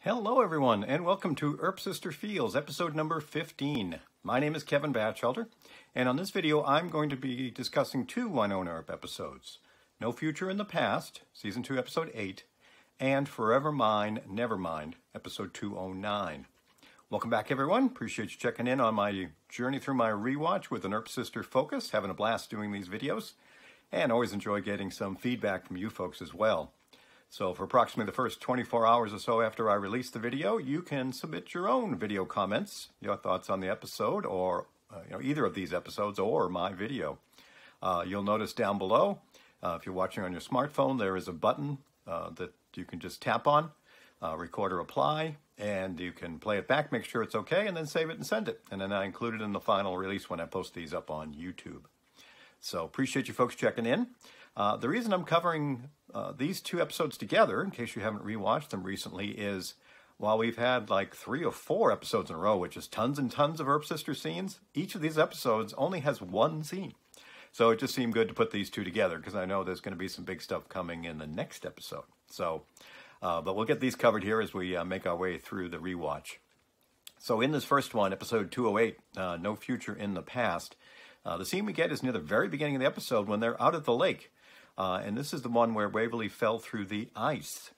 Hello everyone, and welcome to Earp Sister Feels, episode number 15. My name is Kevin Batchelder, and on this video I'm going to be discussing two Wynonna Earp episodes. No Future in the Past, season 2, episode 8, and Forever Mine, Nevermind, episode 209. Welcome back everyone, appreciate you checking in on my journey through my rewatch with an Earp Sister focus, having a blast doing these videos, and always enjoy getting some feedback from you folks as well. So for approximately the first 24 hours or so after I release the video, you can submit your own video comments, your thoughts on the episode, or either of these episodes or my video. You'll notice down below, if you're watching on your smartphone, there is a button that you can just tap on, record or reply, and you can play it back, make sure it's okay, and then save it and send it. And then I include it in the final release when I post these up on YouTube. So appreciate you folks checking in. The reason I'm covering these two episodes together, in case you haven't rewatched them recently, is while we've had like 3 or 4 episodes in a row, which is tons and tons of Earp Sister scenes, each of these episodes only has one scene. So it just seemed good to put these two together because I know there's going to be some big stuff coming in the next episode. So, but we'll get these covered here as we make our way through the rewatch. So in this first one, episode 208, No Future in the Past, the scene we get is near the very beginning of the episode when they're out at the lake. And this is the one where Waverly fell through the ice.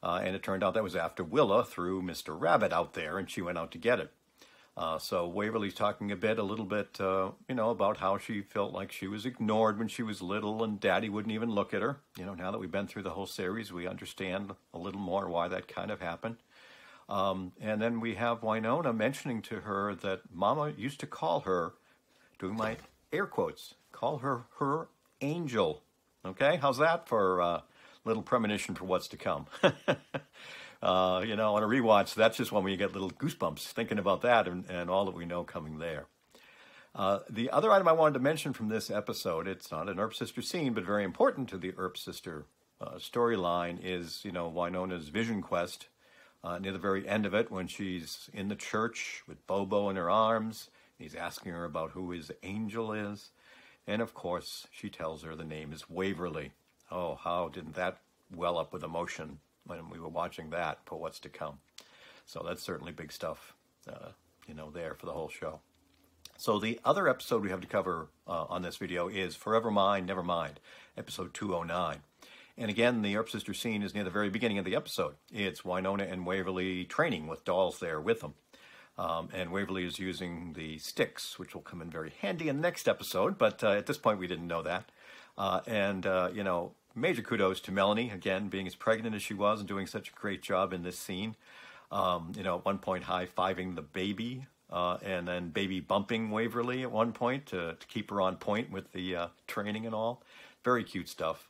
And it turned out that was after Willa threw Mr. Rabbit out there and she went out to get it. So Waverly's talking a little bit, about how she felt like she was ignored when she was little and Daddy wouldn't even look at her. You know, now that we've been through the whole series, we understand a little more why that kind of happened. And then we have Wynonna mentioning to her that Mama used to call her, doing my air quotes, call her her angel. Okay, how's that for a little premonition for what's to come? On a rewatch, that's just one where you get little goosebumps thinking about that and all that we know coming there. The other item I wanted to mention from this episode, it's not an Earp Sister scene, but very important to the Earp Sister storyline, is, Wynonna's vision quest near the very end of it when she's in the church with Bobo in her arms. He's asking her about who his angel is. And of course, she tells her the name is Waverly. Oh, how didn't that well up with emotion when we were watching that for what's to come. So that's certainly big stuff, there for the whole show. So the other episode we have to cover on this video is Forever Mine, Nevermind, episode 209. And again, the Earp Sister scene is near the very beginning of the episode. It's Wynonna and Waverly training with dolls there with them. And Waverly is using the sticks, which will come in very handy in the next episode, but at this point we didn't know that. Major kudos to Melanie, again, being as pregnant as she was and doing such a great job in this scene. At one point high-fiving the baby, and then baby bumping Waverly at one point to keep her on point with the training and all. Very cute stuff,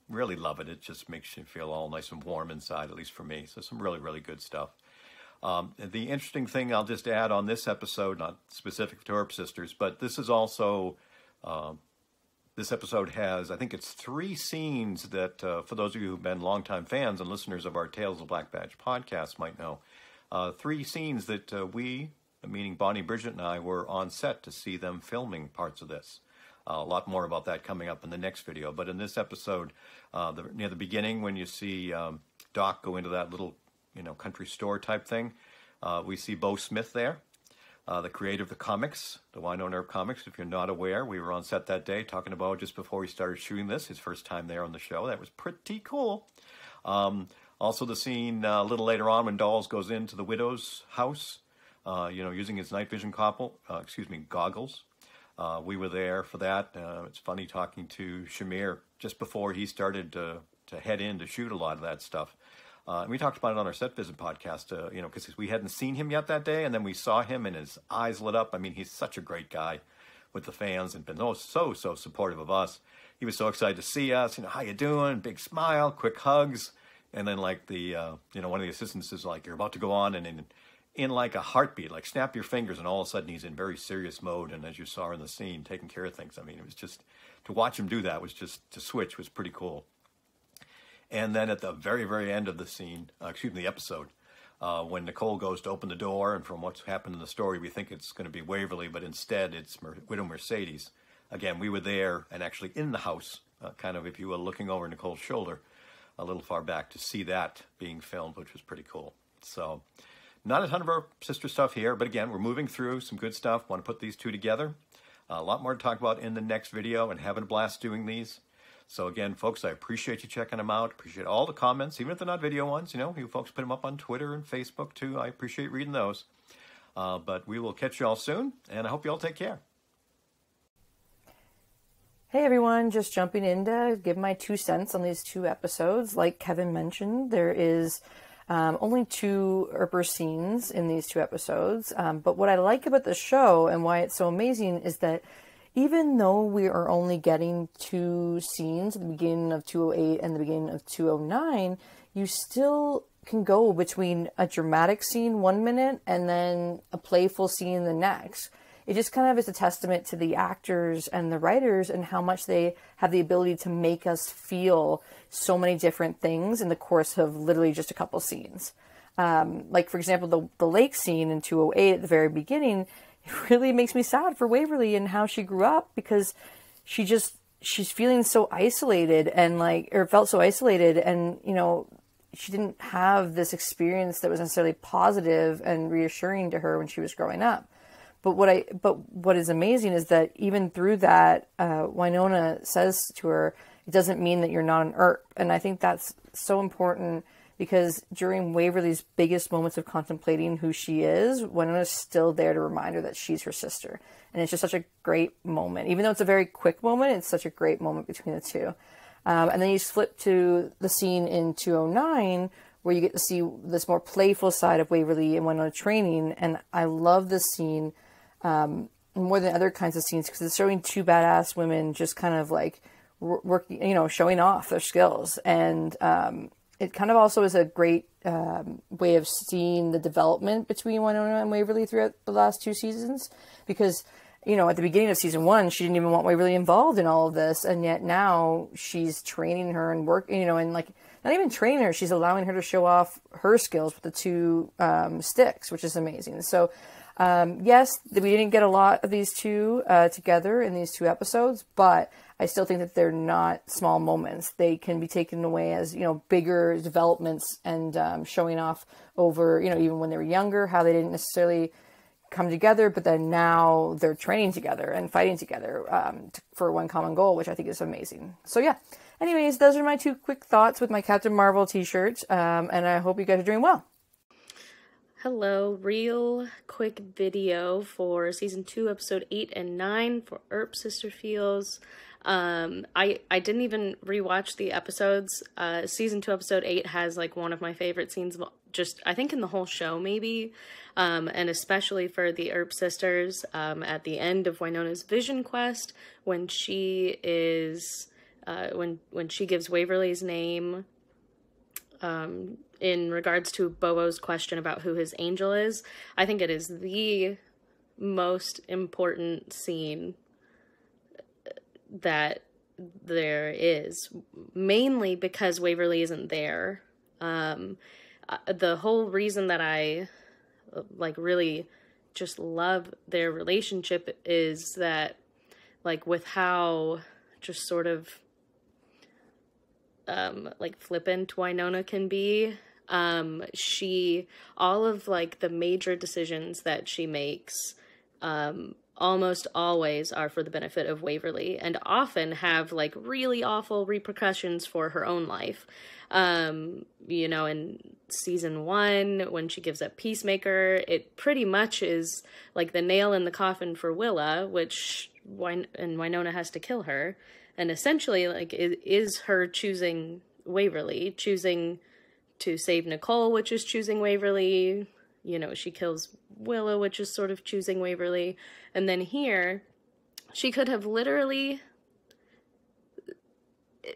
really love it. It just makes you feel all nice and warm inside, at least for me. So some really, really good stuff. The interesting thing I'll just add on this episode, not specific to Earp Sisters, but this is also, this episode has, I think it's 3 scenes that, for those of you who've been longtime fans and listeners of our Tales of Black Badge podcast might know, 3 scenes that we, meaning Bonnie, Bridget, and I, were on set to see them filming parts of this. A lot more about that coming up in the next video. But in this episode, near the beginning when you see Doc go into that little country store type thing. We see Bo Smith there, the creator of the comics, the Wynonna Earp comics. If you're not aware, we were on set that day talking about just before we started shooting this, his first time there on the show. That was pretty cool. Also the scene a little later on when Dolls goes into the widow's house, using his night vision goggles. We were there for that. It's funny talking to Shamir just before he started to head in to shoot a lot of that stuff. And we talked about it on our set visit podcast, because we hadn't seen him yet that day, and then we saw him and his eyes lit up. I mean, he's such a great guy with the fans and been so supportive of us. He was so excited to see us, how you doing? Big smile, quick hugs. And then like the, one of the assistants is like, you're about to go on, and in like a heartbeat, like snap your fingers, and all of a sudden he's in very serious mode. And as you saw in the scene, taking care of things. I mean, it was just, to watch him do that was just, to switch was pretty cool. And then at the very, very end of the scene, the episode, when Nicole goes to open the door, and from what's happened in the story, we think it's going to be Waverly, but instead it's Widow Mercedes. Again, we were there and actually in the house, kind of, if you will, looking over Nicole's shoulder a little far back to see that being filmed, which was pretty cool. So not a ton of our sister stuff here, but again, we're moving through some good stuff. Want to put these two together. A lot more to talk about in the next video, and having a blast doing these. So again, folks, I appreciate you checking them out. Appreciate all the comments, even if they're not video ones. You know, you folks put them up on Twitter and Facebook too. I appreciate reading those. But we will catch you all soon, and I hope you all take care. Hey everyone, just jumping in to give my 2 cents on these 2 episodes. Like Kevin mentioned, there is only 2 Earper scenes in these 2 episodes. But what I like about the show and why it's so amazing is that even though we are only getting 2 scenes at the beginning of 208 and the beginning of 209, you still can go between a dramatic scene 1 minute and then a playful scene the next. It just kind of is a testament to the actors and the writers and how much they have the ability to make us feel so many different things in the course of literally just a couple scenes. Like, for example, the lake scene in 208 at the very beginning, it really makes me sad for Waverly and how she grew up, because she's feeling so isolated and felt so isolated, and, you know, she didn't have this experience that was necessarily positive and reassuring to her when she was growing up. But what is amazing is that even through that, Wynonna says to her, it doesn't mean that you're not an Earp. And I think that's so important, because during Waverly's biggest moments of contemplating who she is, Wynonna's still there to remind her that she's her sister. And it's just such a great moment. Even though it's a very quick moment, it's such a great moment between the two. And then you flip to the scene in 209, where you get to see this more playful side of Waverly and Wynonna training. And I love this scene more than other kinds of scenes, because it's showing 2 badass women just kind of like working, you know, showing off their skills. And it kind of also is a great way of seeing the development between Wynonna and Waverly throughout the last 2 seasons, because, you know, at the beginning of season 1, she didn't even want Waverly involved in all of this, and yet now she's training her and working, you know, and like not even training her, she's allowing her to show off her skills with the 2 sticks, which is amazing. So yes, we didn't get a lot of these 2 together in these 2 episodes, but I still think that they're not small moments. They can be taken away as, you know, bigger developments and showing off over, you know, even when they were younger, how they didn't necessarily come together, but then now they're training together and fighting together for one common goal, which I think is amazing. So yeah, anyways, those are my 2 quick thoughts with my Captain Marvel t-shirt, and I hope you guys are doing well. Hello, real quick video for season 2, episode 8 and 9 for Earp Sister Feels. I didn't even rewatch the episodes. Season 2, episode 8 has like one of my favorite scenes, just I think in the whole show maybe, and especially for the Earp sisters at the end of Wynonna's vision quest, when she is when she gives Waverly's name in regards to Bobo's question about who his angel is. I think it is the most important scene that there is, mainly because Waverly isn't there. The whole reason that I like really just love their relationship is that, like, with how just sort of like flippant Wynonna can be, all of like the major decisions that she makes almost always are for the benefit of Waverly, and often have like really awful repercussions for her own life. You know, in season 1, when she gives up Peacemaker, it pretty much is like the nail in the coffin for Willa, and Wynonna has to kill her. And essentially, like, it is her choosing Waverly, choosing to save Nicole, which is choosing Waverly. You know, she kills Willow, which is sort of choosing Waverly. And then here, she could have literally,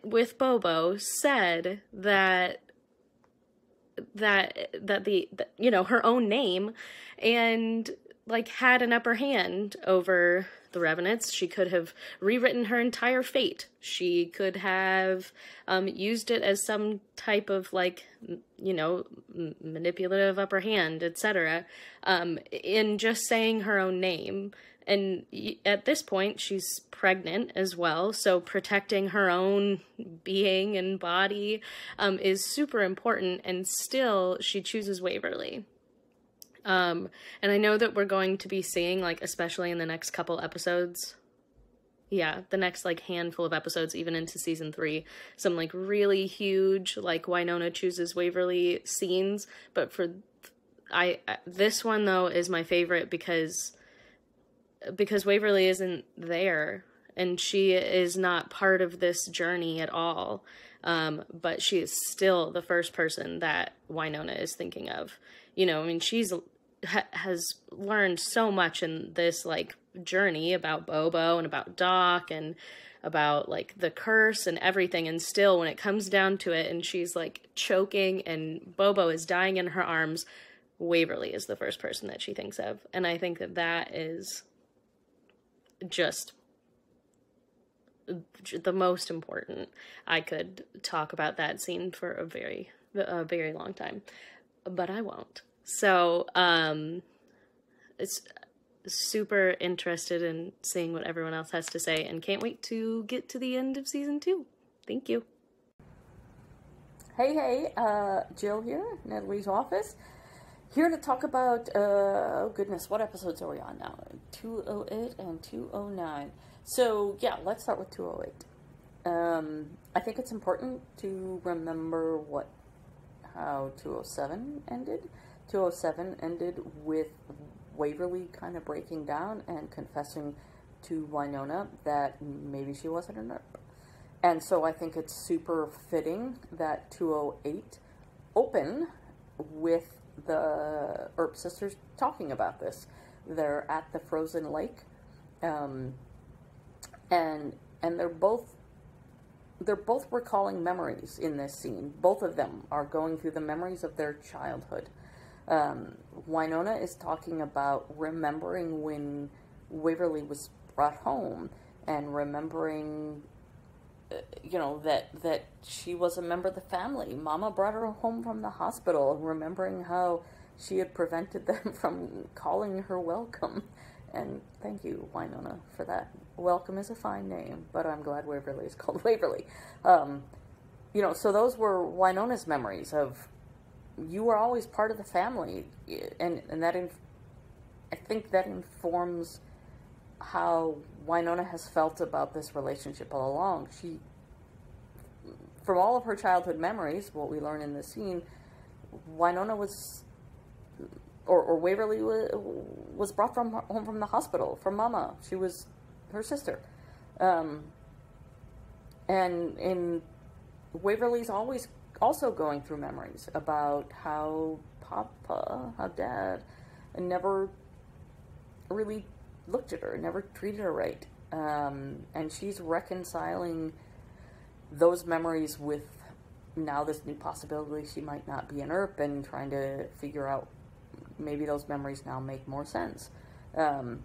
with Bobo, said that you know, her own name, and like had an upper hand over the Revenants. She could have rewritten her entire fate. She could have used it as some type of, like, you know, manipulative upper hand, etc., in just saying her own name. And at this point, she's pregnant as well, so protecting her own being and body is super important, and still she chooses Waverly. And I know that we're going to be seeing, like, especially in the next couple episodes, the next, like, handful of episodes, even into season 3, some, like, really huge, like, Wynonna chooses Waverly scenes, but for, this one, though, is my favorite because Waverly isn't there, and she is not part of this journey at all, but she is still the first person that Wynonna is thinking of. You know, I mean, has learned so much in this, like, journey about Bobo and about Doc and about, like, the curse and everything, and still, when it comes down to it, and she's, like, choking and Bobo is dying in her arms, Waverly is the first person that she thinks of, and I think that is just the most important. I could talk about that scene for a very long time, but I won't. So, it's super interested in seeing what everyone else has to say, and can't wait to get to the end of season 2. Thank you. Hey, Jill here, Natalie's office. Here to talk about, oh goodness, what episodes are we on now? 208 and 209. So, yeah, let's start with 208. I think it's important to remember how 207 ended. 207 ended with Waverly kind of breaking down and confessing to Wynonna that maybe she wasn't an Earp. And so I think it's super fitting that 208 open with the Earp sisters talking about this. They're at the frozen lake, and they're both recalling memories in this scene. Both of them are going through the memories of their childhood. Wynonna is talking about remembering when Waverly was brought home, and remembering that she was a member of the family. Mama brought her home from the hospital, remembering how she had prevented them from calling her welcome. And thank you, Wynonna, for that. Welcome is a fine name, but I'm glad Waverly is called Waverly. So those were Wynonna's memories of, you were always part of the family, and that I think that informs how Wynonna has felt about this relationship all along. From all of her childhood memories, what we learn in this scene, Wynonna was, or Waverly was brought home from the hospital from Mama. She was her sister, and Waverly's always also going through memories about how Dad never really looked at her, never treated her right. And she's reconciling those memories with now this new possibility she might not be an Earp, and trying to figure out maybe those memories now make more sense. And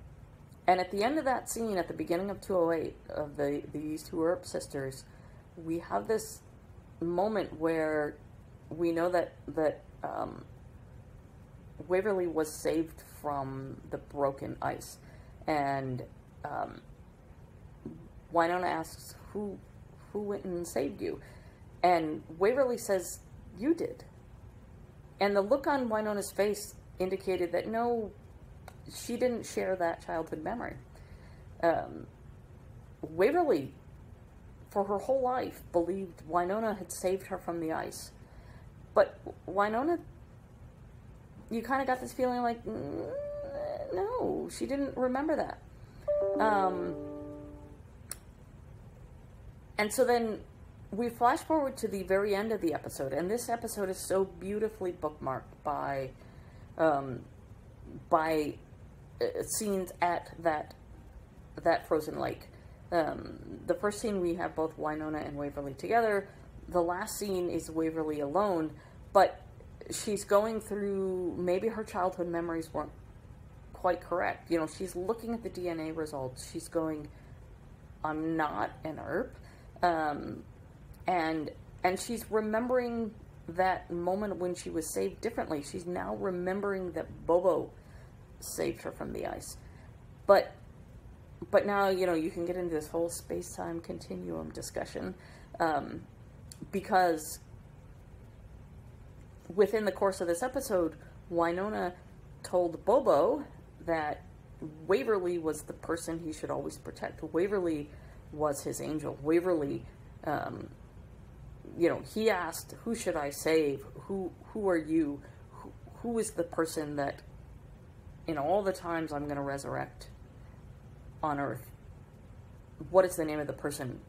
at the end of that scene, at the beginning of 208, of these two Earp sisters, we have this moment where we know that Waverly was saved from the broken ice, and Wynonna asks, who went and saved you? And Waverly says, you did. And the look on Wynonna's face indicated that no, she didn't share that childhood memory. Waverly, for her whole life, believed Wynonna had saved her from the ice. But Wynonna, you kind of got this feeling like, no, she didn't remember that. And so then we flash forward to the very end of the episode, and this episode is so beautifully bookmarked by scenes at that frozen lake. The first scene, we have both Wynonna and Waverly together. The last scene is Waverly alone, but she's going through, maybe her childhood memories weren't quite correct. You know, she's looking at the DNA results. She's going, I'm not an Earp. And she's remembering that moment when she was saved differently. She's now remembering that Bobo saved her from the ice. But now, you know, you can get into this whole space-time continuum discussion, because within the course of this episode, Wynonna told Bobo that Waverly was the person he should always protect. Waverly was his angel. Waverly, you know, he asked, who should I save? Who are you? Who is the person that, in all the times I'm going to resurrect on Earth, what is the name of the person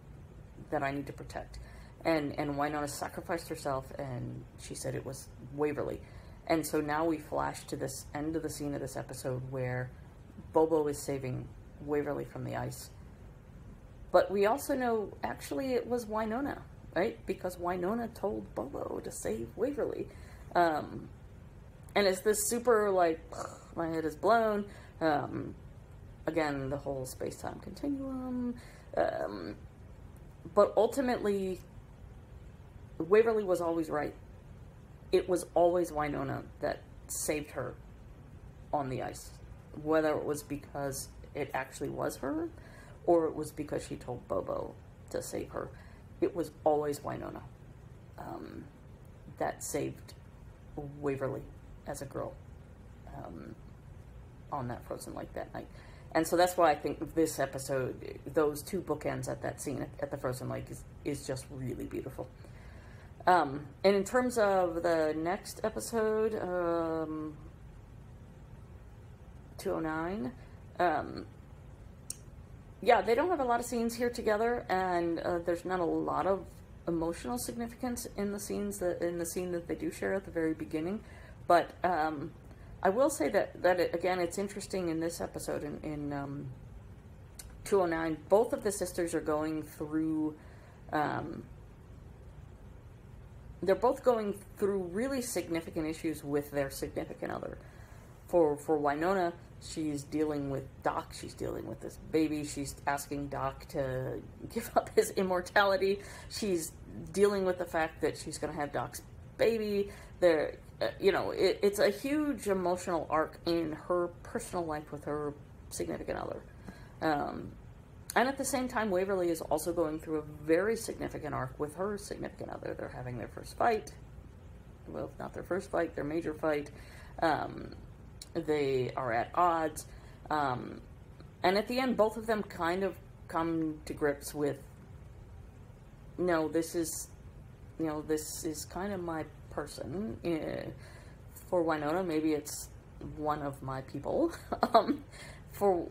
that I need to protect? And Wynonna sacrificed herself, and she said it was Waverly. And so now we flash to this end of the scene of this episode where Bobo is saving Waverly from the ice. But we also know, actually, it was Wynonna, right? Because Wynonna told Bobo to save Waverly. And it's this super, like, my head is blown. Again, the whole space-time continuum. But ultimately, Waverly was always right. It was always Wynonna that saved her on the ice. Whether it was because it actually was her, or it was because she told Bobo to save her. It was always Wynonna that saved Waverly as a girl on that frozen lake that night. And so that's why I think this episode, those two bookends at that scene at the frozen lake is just really beautiful. And in terms of the next episode, 209, yeah, they don't have a lot of scenes here together, and there's not a lot of emotional significance in the scene that they do share at the very beginning. But I will say that again, it's interesting in this episode in 209. Both of the sisters are going through. They're both going through really significant issues with their significant other. For Wynonna, she's dealing with Doc. She's dealing with this baby. She's asking Doc to give up his immortality. She's dealing with the fact that she's going to have Doc's baby. You know, it's a huge emotional arc in her personal life with her significant other. And at the same time, Waverly is also going through a very significant arc with her significant other. They're having their first fight. Well, not their first fight, their major fight. They are at odds. And at the end, both of them kind of come to grips with, no, this is kind of my person. For Wynonna, maybe it's one of my people. For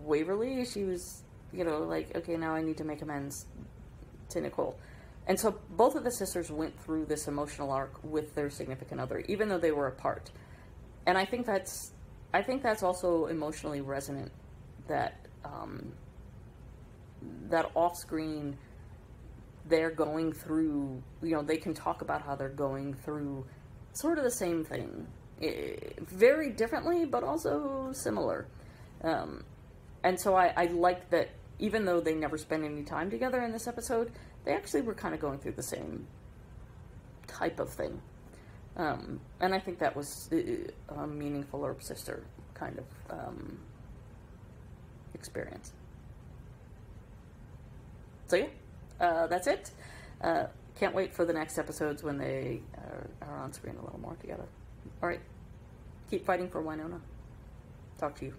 Waverly, she was, you know, like, okay, now I need to make amends to Nicole. And so both of the sisters went through this emotional arc with their significant other, even though they were apart. And I think that's also emotionally resonant, that that off-screen, they're going through, you know, they can talk about how they're going through sort of the same thing. Very differently, but also similar. And so I like that, even though they never spend any time together in this episode, they actually were kind of going through the same type of thing. And I think that was a meaningful Earp sister kind of experience. So yeah, that's it. Can't wait for the next episodes when they are on screen a little more together. All right, keep fighting for Wynonna. Talk to you.